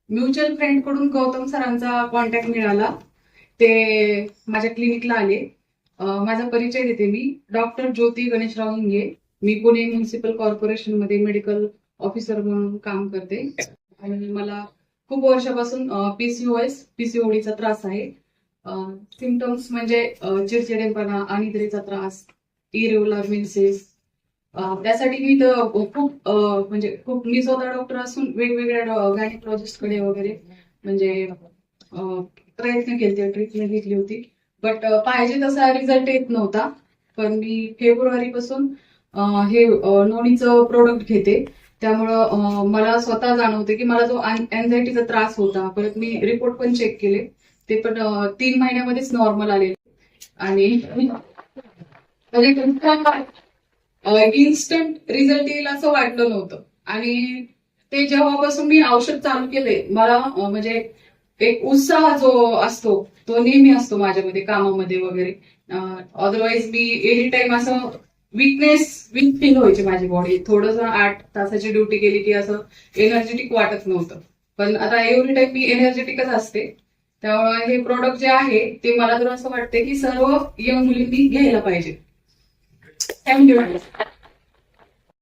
Mutual friend कडून गौतम सरांचा contact मिळाला. ते माझ्या क्लिनिकला आले. माझा परिचय देते मी. डॉक्टर ज्योती गणेशराव हिंगे. मी पुणे म्युनिसिपल कॉर्पोरेशन मध्ये मेडिकल ऑफिसर म्हणून काम करते आणि मला खूप वर्षापासून पीसीओडीचा त्रास आहे. सिमटम्स म्हणजे चिडचिडेपणा, अनिद्रेचा त्रास, इरेग्युलर मेन्सेस. त्यासाठी मी तर खूप मी स्वतः डॉक्टर असून वेगवेगळ्या गायनेकॉलॉजिस्ट कडे वगैरे म्हणजे प्रयत्न केले, ट्रीटमेंट घेतली होती. बट पाहिजे तसा रिझल्ट येत नव्हता. पण मी फेब्रुवारी पासून हे नोणीचं प्रोडक्ट घेते. त्यामुळं मला स्वतः जाणवते की मला जो अँझायटीचा त्रास होता, परत मी रिपोर्ट पण चेक केले, ते पण 3 महिन्यामध्येच नॉर्मल आले. आणि इन्स्टंट रिझल्ट येईल असं वाटलं नव्हतं. आणि ते जेव्हापासून मी औषध चालू केले, मला म्हणजे एक उत्साह जो असतो तो नेहमी असतो माझ्यामध्ये, कामामध्ये वगैरे. अदरवाईज मी एनी टाइम असं वीक फील व्हायची माझी बॉडी. थोडंसं 8 तासाची ड्युटी केली की असं एनर्जेटिक वाटत नव्हतं. पण आता एव्हरी टाइम मी एनर्जेटिकच असते. त्यामुळे हे प्रोडक्ट जे आहे ते मला तर असं वाटतं की सर्व यंग मुलींनी घ्यायला पाहिजे. थँक्यू.